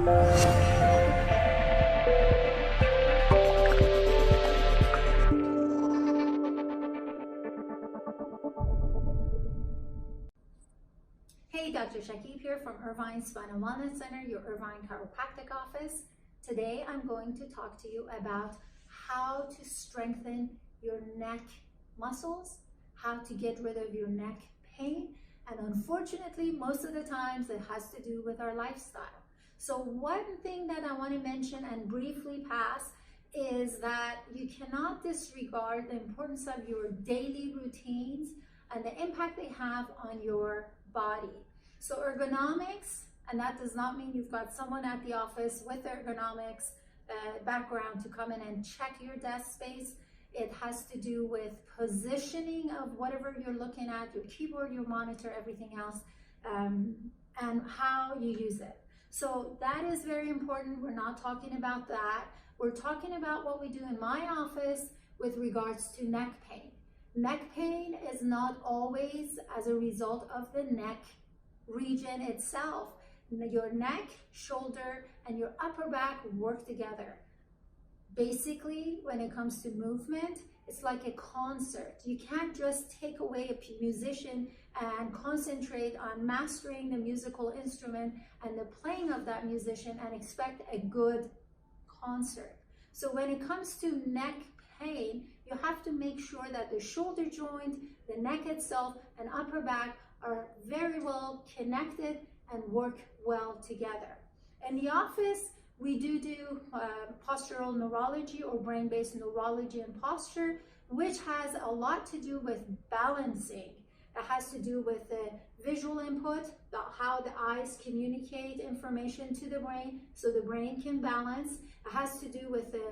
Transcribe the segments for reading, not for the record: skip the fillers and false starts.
Hey, Dr. Shakib here from Irvine Spinal Wellness Center, your Irvine Chiropractic office. Today I'm going to talk to you about how to strengthen your neck muscles, how to get rid of your neck pain, and unfortunately, most of the times it has to do with our lifestyle. So one thing that I want to mention and briefly pass is that you cannot disregard the importance of your daily routines and the impact they have on your body. So ergonomics, and that does not mean you've got someone at the office with ergonomics background to come in and check your desk space. It has to do with positioning of whatever you're looking at, your keyboard, your monitor, everything else, and how you use it. So that is very important. We're not talking about that. We're talking about what we do in my office with regards to neck pain. Neck pain is not always as a result of the neck region itself. Your neck, shoulder, and your upper back work together. Basically, when it comes to movement, it's like a concert. You can't just take away a musician and concentrate on mastering the musical instrument and the playing of that musician and expect a good concert. So when it comes to neck pain, you have to make sure that the shoulder joint, the neck itself, and upper back are very well connected and work well together. In the office, we do postural neurology or brain-based neurology and posture, which has a lot to do with balancing. It has to do with the visual input, how the eyes communicate information to the brain so the brain can balance. It has to do with the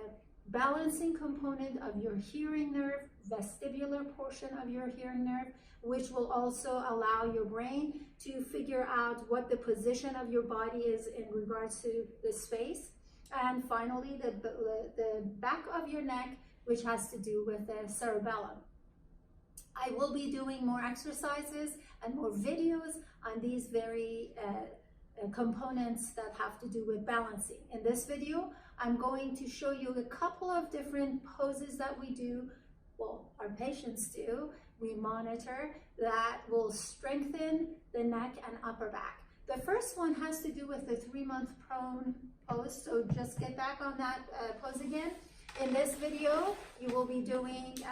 balancing component of your hearing nerve, vestibular portion of your hearing nerve, which will also allow your brain to figure out what the position of your body is in regards to the space. And finally, the back of your neck, which has to do with the cerebellum. I will be doing more exercises and more videos on these very components that have to do with balancing. In this video, I'm going to show you a couple of different poses that we do, well, our patients do, we monitor, that will strengthen the neck and upper back. The first one has to do with the 3-month prone pose, so just get back on that pose again. In this video, you will be doing,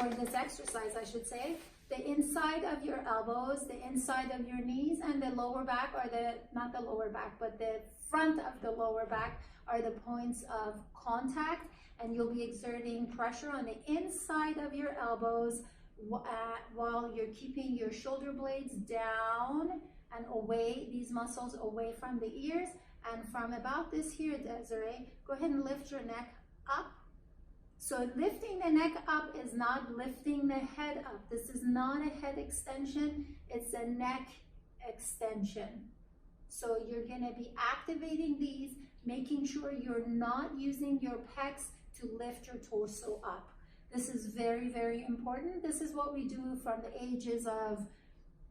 or this exercise I should say, the inside of your elbows, the inside of your knees, and the lower back, or not the lower back, but the front of the lower back are the points of contact, and you'll be exerting pressure on the inside of your elbows while you're keeping your shoulder blades down and away, these muscles away from the ears. And from about this here, Desiree, go ahead and lift your neck up. So lifting the neck up is not lifting the head up. This is not a head extension, it's a neck extension. So you're gonna be activating these, making sure you're not using your pecs to lift your torso up. This is very, very important. This is what we do from the ages of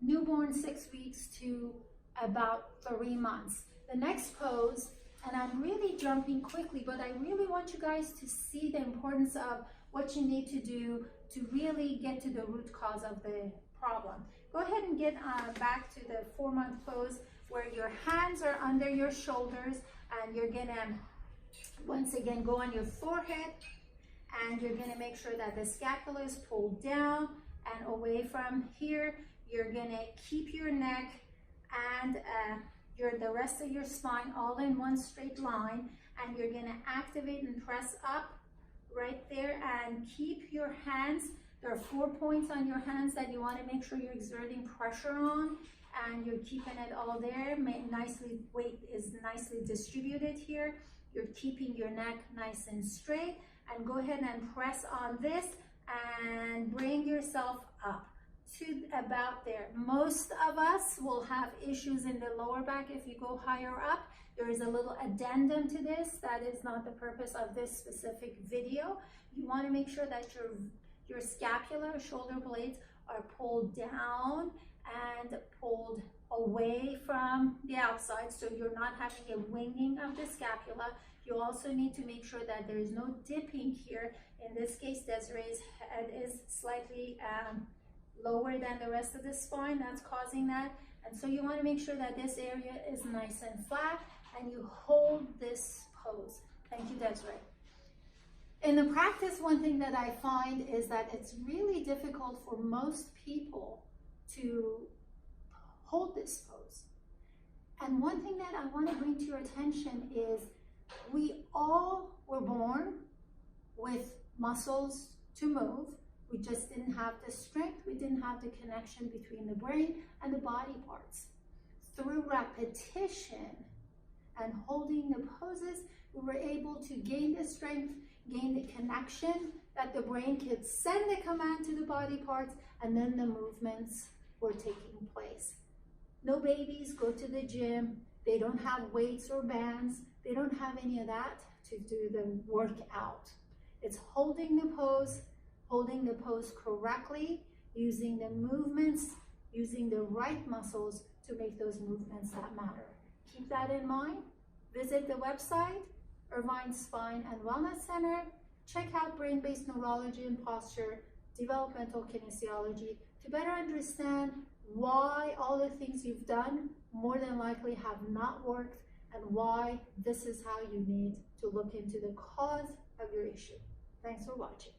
newborn 6 weeks to about 3 months. The next pose, and I'm really jumping quickly, but I really want you guys to see the importance of what you need to do to really get to the root cause of the problem. Go ahead and get back to the 4-month pose where your hands are under your shoulders, and you're gonna, once again, go on your forehead, and you're gonna make sure that the scapula is pulled down and away from here. You're gonna keep your neck and the rest of your spine all in one straight line, and you're gonna activate and press up right there and keep your hands. There are 4 points on your hands that you wanna make sure you're exerting pressure on, and you're keeping it all there. Weight is nicely distributed here. You're keeping your neck nice and straight, and go ahead and press on this and bring yourself up to about there. Most of us will have issues in the lower back if you go higher up. There is a little addendum to this. That is not the purpose of this specific video. You want to make sure that your scapula, shoulder blades are pulled down and pulled away from the outside, so you're not having a winging of the scapula. You also need to make sure that there is no dipping here. In this case, Desiree's head is slightly lower than the rest of the spine. That's causing that. And so you want to make sure that this area is nice and flat, and you hold this pose. Thank you, Desiree. In the practice, one thing that I find is that it's really difficult for most people to hold this pose. And one thing that I want to bring to your attention is we all were born with muscles to move. We just didn't have the strength, we didn't have the connection between the brain and the body parts. Through repetition and holding the poses, we were able to gain the strength, gain the connection that the brain could send the command to the body parts, and then the movements were taking place. No babies go to the gym, they don't have weights or bands, they don't have any of that to do the workout. It's holding the pose correctly, using the movements, using the right muscles to make those movements that matter. Keep that in mind. Visit the website, Irvine Spine and Wellness Center. Check out brain-based neurology and posture, developmental kinesiology, to better understand why all the things you've done more than likely have not worked, and why this is how you need to look into the cause of your issue. Thanks for watching.